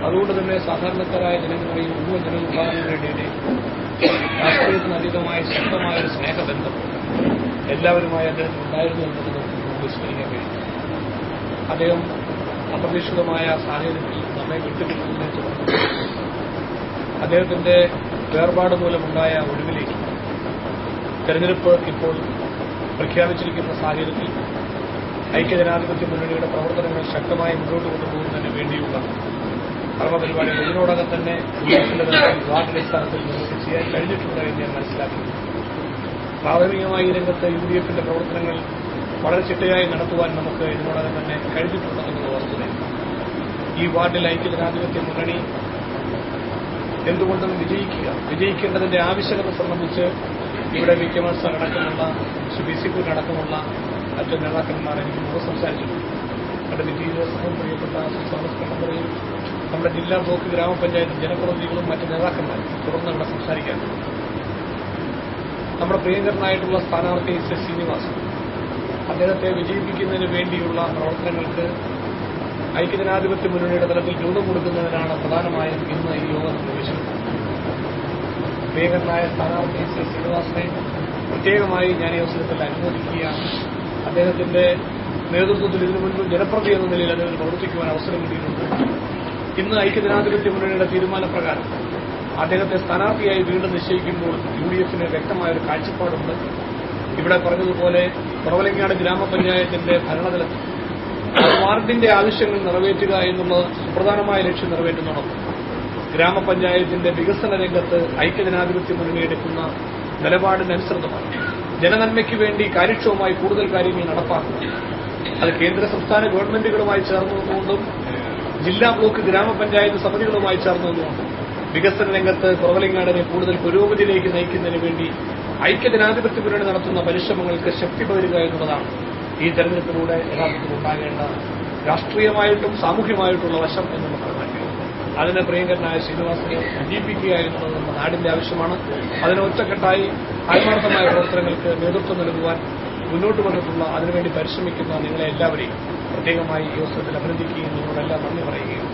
അതുകൊണ്ട് തന്നെ സാധാരണക്കാരായ ജനങ്ങളെയും മുഴുവൻ ജനവിഭാഗങ്ങളുടെയും രാഷ്ട്രീയത്തിന് അതീതമായ ശക്തമായ ഒരു സ്നേഹബന്ധം എല്ലാവരുമായി അദ്ദേഹത്തിന് ഉണ്ടായിരുന്നു എന്നത് നമുക്ക് വിസ്മരിക്കാൻ കഴിയും. അദ്ദേഹം അപ്രതീക്ഷിതമായ സാഹചര്യത്തിൽ നമ്മെ വിട്ടുപിരിഞ്ഞതിനെ തുടർന്ന് അദ്ദേഹത്തിന്റെ വേർപാട് മൂലമുണ്ടായ ഒഴിവിലേക്ക് തെരഞ്ഞെടുപ്പ് ഇപ്പോൾ പ്രഖ്യാപിച്ചിരിക്കുന്ന സാഹചര്യത്തിൽ ഐക്യജനാധിപത്യ മുന്നണിയുടെ പ്രവർത്തനങ്ങൾ ശക്തമായി മുന്നോട്ട് കൊണ്ടുപോകുന്നതിന് വേണ്ടിയുള്ള കർമ്മപരിപാടികൾ ഇതിനോടകം തന്നെ വാർഡടിസ്ഥാനത്തിൽ നമുക്ക് ചെയ്യാൻ കഴിഞ്ഞിട്ടുണ്ട് എന്ന് ഞാൻ മനസ്സിലാക്കി. പ്രാഥമികമായി ഈ രംഗത്ത് യുഡിഎഫിന്റെ പ്രവർത്തനങ്ങൾ വളരെ ചിട്ടയായി നടത്തുവാൻ നമുക്ക് ഇതിനോടകം തന്നെ കഴിഞ്ഞിട്ടുണ്ടെന്നുള്ള വസ്തുതയാണ്. ഈ വാർഡിൽ ഐക്യജനാധിപത്യ മുന്നണി എന്തുകൊണ്ടും വിജയിക്കേണ്ടതിന്റെ ആവശ്യകത സംബന്ധിച്ച് ഇവിടെ വി കെ മാസ്റ്റർ അടക്കമുള്ള ബി സി പി അടക്കമുള്ള മറ്റ് നേതാക്കന്മാർ എനിക്ക് മുമ്പ് സംസാരിച്ചിട്ടുണ്ട്. അഡ്വക്കേറ്റ് ടി ജോസഫും പ്രിയപ്പെട്ട സംസ്ഥാന സെക്രട്ടറിയും നമ്മുടെ ജില്ലാ ബ്ലോക്ക് ഗ്രാമപഞ്ചായത്ത് ജനപ്രതിനിധികളും മറ്റ് നേതാക്കന്മാരും തുടർന്ന് ഇവിടെ സംസാരിക്കാറുണ്ട്. നമ്മുടെ പ്രിയങ്കരനായിട്ടുള്ള സ്ഥാനാർത്ഥി എസ് ശ്രീനിവാസൻ അദ്ദേഹത്തെ വിജയിപ്പിക്കുന്നതിന് വേണ്ടിയുള്ള പ്രവർത്തനങ്ങൾക്ക് ഐക്യജനാധിപത്യ മുന്നണിയുടെ തലത്തിൽ രൂപം കൊടുക്കുന്നതിനാണ് പ്രധാനമായും ഇന്ന് ഈ യോഗം നിർവഹിച്ചത്. പ്രിയങ്കരനായ സ്ഥാനാർത്ഥി എസ് ശ്രീനിവാസനെ പ്രത്യേകമായി ഞാൻ ഈ അവസരത്തിൽ അനുമോദിക്കുകയാണ്. അദ്ദേഹത്തിന്റെ നേതൃത്വത്തിൽ ഇതിനു മുൻപ് ജനപ്രതി എന്ന നിലയിൽ അദ്ദേഹത്തിന് പ്രവർത്തിക്കുവാൻ അവസരം കിട്ടിയിട്ടുണ്ട്. ഇന്ന് ഐക്യജനാധിപത്യ മുന്നണിയുടെ തീരുമാനപ്രകാരം അദ്ദേഹത്തെ സ്ഥാനാർത്ഥിയായി വീണ്ടും നിശ്ചയിക്കുമ്പോൾ യുഡിഎഫിന് വ്യക്തമായൊരു കാഴ്ചപ്പാടുണ്ട്. ഇവിടെ പറഞ്ഞതുപോലെ കുറവലങ്ങാട് ഗ്രാമപഞ്ചായത്തിന്റെ ഭരണതലത്തിൽ വാർഡിന്റെ ആവശ്യങ്ങൾ നിറവേറ്റുക എന്നുള്ള സുപ്രധാനമായ ലക്ഷ്യം നിറവേറ്റുന്നതോടൊപ്പം ഗ്രാമപഞ്ചായത്തിന്റെ വികസന രംഗത്ത് ഐക്യജനാധിപത്യ മുന്നണി എടുക്കുന്ന നിലപാടിനനുസൃതമാണ് ജനനന്മയ്ക്ക് വേണ്ടി കാര്യക്ഷമമായി കൂടുതൽ കാര്യങ്ങൾ നടപ്പാക്കുക. അത് കേന്ദ്ര സംസ്ഥാന ഗവൺമെന്റുകളുമായി ചേർന്നുകൊണ്ടും ജില്ലാ ബ്ലോക്ക് ഗ്രാമപഞ്ചായത്ത് സമിതികളുമായി ചേർന്നുകൊണ്ടും വികസന രംഗത്ത് കുറവലങ്ങാടിനെ കൂടുതൽ പുരോഗതിയിലേക്ക് നയിക്കുന്നതിന് വേണ്ടി ഐക്യജനാധിപത്യ മുന്നണി നടത്തുന്ന പരിശ്രമങ്ങൾക്ക് ശക്തി പകരുക എന്നുള്ളതാണ് ഈ തെരഞ്ഞെടുപ്പിലൂടെ യഥാർത്ഥത്തിൽ ഉണ്ടാകേണ്ട രാഷ്ട്രീയമായിട്ടും സാമൂഹ്യമായിട്ടുള്ള വശം എന്ന് നമുക്ക് മനസ്സിലാക്കുക. അതിന് പ്രിയങ്കരനായ ശ്രീനിവാസനെ വിജയിപ്പിക്കുക എന്നുള്ളത് നമ്മുടെ നാടിന്റെ ആവശ്യമാണ്. അതിന് ഒറ്റക്കെട്ടായി ആത്മാർത്ഥമായ പ്രവർത്തനങ്ങൾക്ക് നേതൃത്വം നൽകുവാൻ മുന്നോട്ട് വന്നിട്ടുള്ള അതിനുവേണ്ടി പരിശ്രമിക്കുന്ന നിങ്ങളെ എല്ലാവരെയും പ്രത്യേകമായി ഈ അവസരത്തിൽ അഭിനന്ദിക്കുകയും നിങ്ങളോടെല്ലാം നന്ദി പറയുകയും